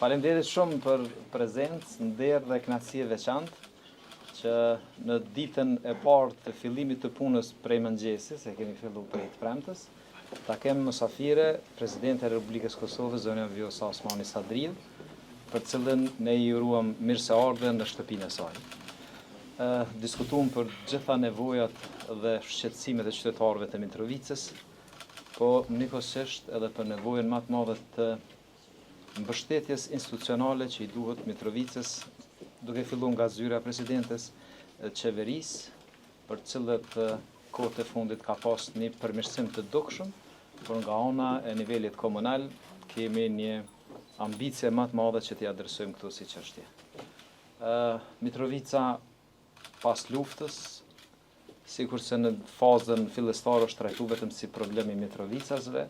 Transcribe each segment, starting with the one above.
Faleminderit shumë për prezencë, nder dhe kënaqësi e veçantë që në ditën e parë të fillimit të punës prej mëngjesit, se kemi filluar prej të premtës, ta kemë mysafire Presidente e Republikës Kosovës, zonja Vjosa Osmani Sadriu, për cilën ne i uruam mirëseardhje në shtëpinë e saj. Diskutuam për gjitha nevojat dhe shqetësimet e qytetarëve të Mitrovicës, po njëkohësisht edhe për nevojën më të madhe të mbështetjes institucionale që i duhet Mitrovicës, duke filluar nga zyra e presidentes, qeverisë, për cilët kohët e fundit ka pas një përmirësim të dukshëm, por nga ana e nivelit komunal kemi një ambicie më të madhe që t'i adresojmë këtu si çështje. Mitrovica pas luftës, sikurse në fazën fillestare është trajtuar vetëm si problemi i Mitrovicasve,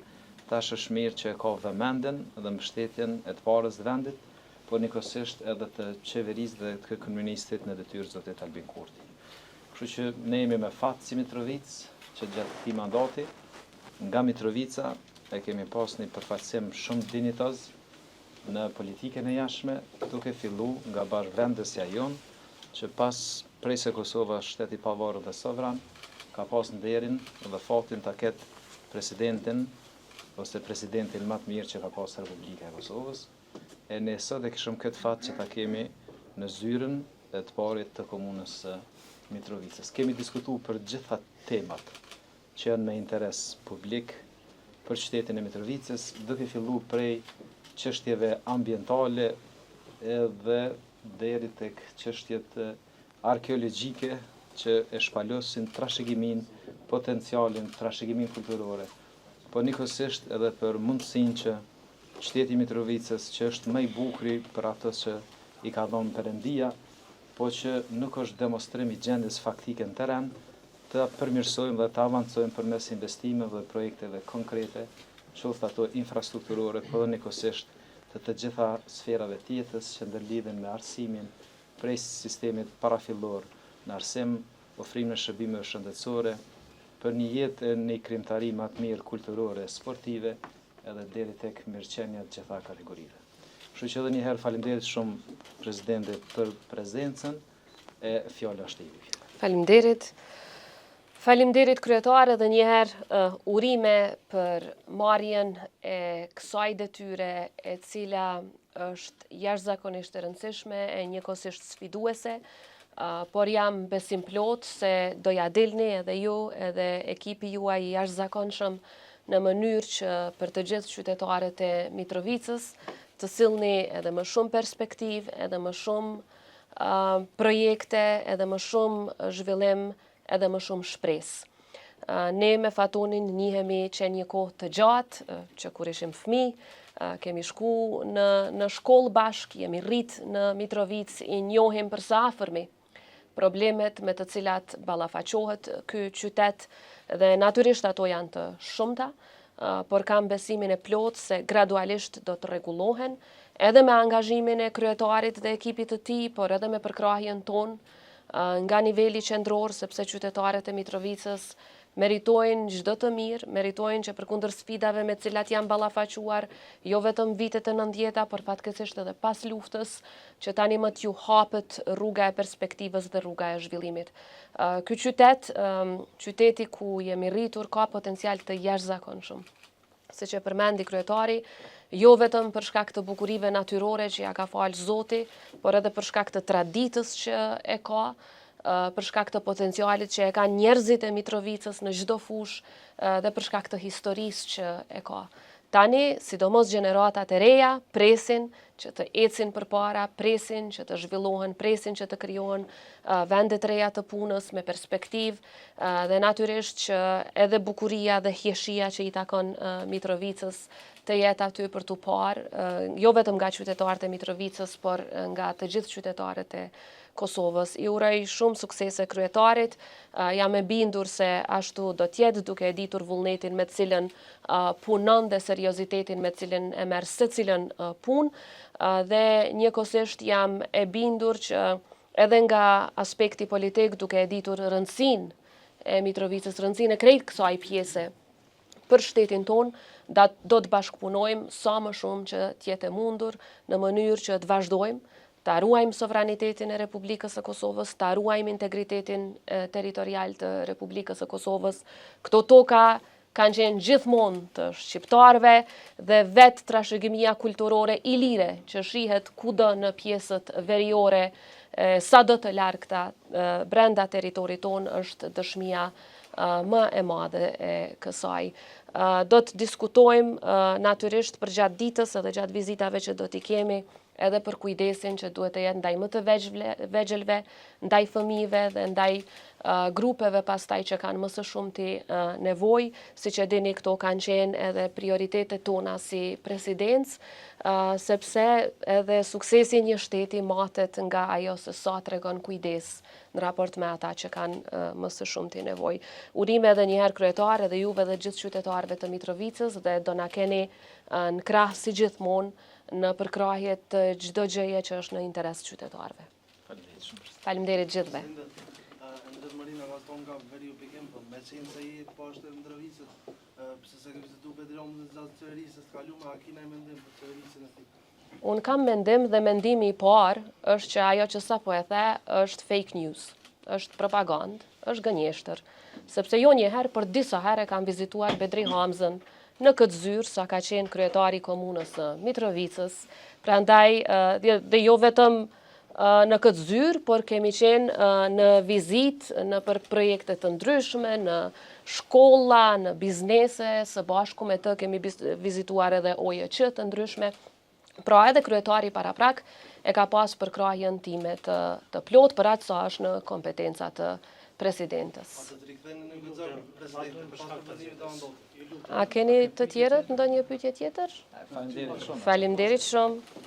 tash është mirë që ka vëmendjen dhe mbështetjen e të parës të vendit, por njëkohësisht edhe të qeverisë dhe të kryeministit në detyrë zotit Albin Kurti. Kështu që ne jemi me fat si Mitrovicë që gjatë këtij mandati nga Mitrovica e kemi pas një përfaqësim shumë dinjitoz në politikën e jashtme, duke filluar nga bashkëvendësja jon, që prej se Kosova është shtet i pavarur dhe sovran, ka pas nderin dhe fatin ta ketë presidentin ose presidentin më të mirë që ka pas Republika e Kosovës. E ne sot e kishëm këtë fat që ta kemi në zyrën e të parit të komunës së Mitrovicës. Kemi diskutuar për gjitha temat që janë me interes publik për qytetin e Mitrovicës, duke filluar prej çështjeve ambientale edhe deri tek çështjet arkeologjike që e shpalosin trashëgimin, potencialin, trashëgimin kulturore, po njëkohësisht edhe për mundësinë që qyteti i Mitrovicës, që është më i bukuri për ato që i ka dhënë Perëndia, po që nuk është demonstrim i gjendjes faktike në terren, të përmirësojmë dhe të avancojmë përmes investimeve dhe projekteve konkrete, qoftë ato infrastrukturore, po njëkohësisht të gjitha sferave të jetës që ndërlidhen me arsimin, prej sistemit parafillor në arsim, ofrimin e shërbimeve shëndetësore, për një jetë e një krijimtari më të mirë kulturore, sportive, edhe deri tek mirëqenia të gjitha kategorive. Kështu që edhe një herë faleminderit shumë Presidentit për prezencën e fjala është e juaj. Faleminderit. Faleminderit kryetare dhe një herë urime për marrjen e kësaj detyre e cila është jashtëzakonisht e rëndësishme e njëkohësisht sfiduese, por jam besim plot se do ja dilni edhe ju edhe ekipi juaj i jashtëzakonshëm në mënyrë që për të gjithë qytetarët e Mitrovicës të sillni edhe më shumë perspektivë, edhe më shumë projekte, edhe më shumë zhvillim, edhe më shumë shpresë. Ne me Fatonin njihemi që një kohë të gjatë, që kur ishim fëmijë, kemi shku në shkollë bashk, jemi rrit në Mitrovicë, i njohim për së afërmi problemet me të cilat ballafaqohet ky qytet dhe natyrisht ato janë të shumta, por kam besimin e plot se gradualisht do të rregullohen, edhe me angazhimin e kryetarit dhe ekipit të tij, por edhe me përkrahjen tonë nga niveli qendror, sepse qytetarët e Mitrovicës meritojnë çdo të mirë, meritojnë që përkundër sfidave me të cilat janë ballafaquar, jo vetëm vitet e 90-ta, por fatkeqësisht edhe pas luftës, që tani më t'ju hapet rruga e perspektivës dhe rruga e zhvillimit. Ky qytet, qyteti ku jemi rritur, ka potencial të jashtëzakonshëm. Siç e përmendi kryetari, jo vetëm për shkak të bukurive natyrore që ja ka falë Zoti, por edhe për shkak të traditës që e ka, për shkak të potencialit që e kanë njerëzit e Mitrovicës në çdo fushë dhe për shkak të historisë që e ka. Tani, sidomos gjeneratat e reja, presin që të ecin përpara, presin që të zhvillohen, presin që të krijohen vende të reja të punës me perspektivë dhe natyrisht që edhe bukuria dhe hieshia që i takon Mitrovicës të jetë aty për t'u parë, jo vetëm nga qytetarët e Mitrovicës, por nga të gjithë qytetarët e Kosovës. I uroj shumë suksese kryetarit, jam e bindur se ashtu do t'jetë duke e ditur vullnetin me cilën punon dhe seriozitetin me cilën e merr secilën punë dhe njëkohësisht jam e bindur që edhe nga aspekti politik duke e ditur rëndësinë e Mitrovicës, rëndësinë e krejt kësaj pjese për shtetin tonë, do të bashkëpunojmë sa më shumë që t'jetë e mundur në mënyrë që të vazhdojmë ta ruajmë sovranitetin e Republikës së Kosovës, ta ruajmë integritetin territorial të Republikës së Kosovës. Këto toka kanë qenë gjithmonë të shqiptarëve dhe vetë trashëgimia kulturore ilire që shihet kudo në pjesët veriore sa do të largta brenda territorit tonë është dëshmia më e madhe e kësaj. Do të diskutojmë natyrisht për gjatë ditës edhe gjatë vizitave që do t'i kemi edhe për kujdesin që duhet të jetë ndaj më të vegjëlve, ndaj fëmijëve dhe ndaj grupeve pastaj që kanë më së shumti nevojë, siç e dini këto kanë qenë edhe prioritetet tona si presidencë, sepse edhe suksesi i një shteti matet nga ajo se sa tregon kujdes në raport me ata që kanë më së shumti nevojë. Urime edhe një herë kryetare dhe juve dhe gjithë qytetarëve të Mitrovicës dhe do na keni në krah si gjithmonë në përkrahje të çdo gjëje që është në interes të qytetarëve. Faleminderit gjithëve. Ndërmërinë ka tonë ka veri u pikem, po me qenë se i poshtë e Mitrovicës, pëse se ke vizitu Bedromë dhe zlatë qeverisës, të kalume, a kina i mendim për qeverisën e ti? Unë kam mendim dhe mendimi i parë është që ajo që sapo e the është fake news, është propagandë, është gënjeshtër, sepse jo një herë, për disa herë kam vizituar Bedri Hamzën në këtë zyrë sa ka qenë kryetari komunës së Mitrovicës, prandaj dhe jo vetëm në këtë zyrë, por kemi qenë në vizitë në për projekte të ndryshme, në shkolla, në biznese, së bashku me të kemi vizituar edhe OJQ të ndryshme. Pra edhe kryetari paraprak e ka pas përkrahjen time të plot për atë sa është në kompetenca të presidentës. A të të rikëthejnë në gëzër presidentin për shkak të venimit të ndodhë? A keni të tjerët ndonjë pyetje tjetër? Faleminderit shumë. Faleminderit shumë.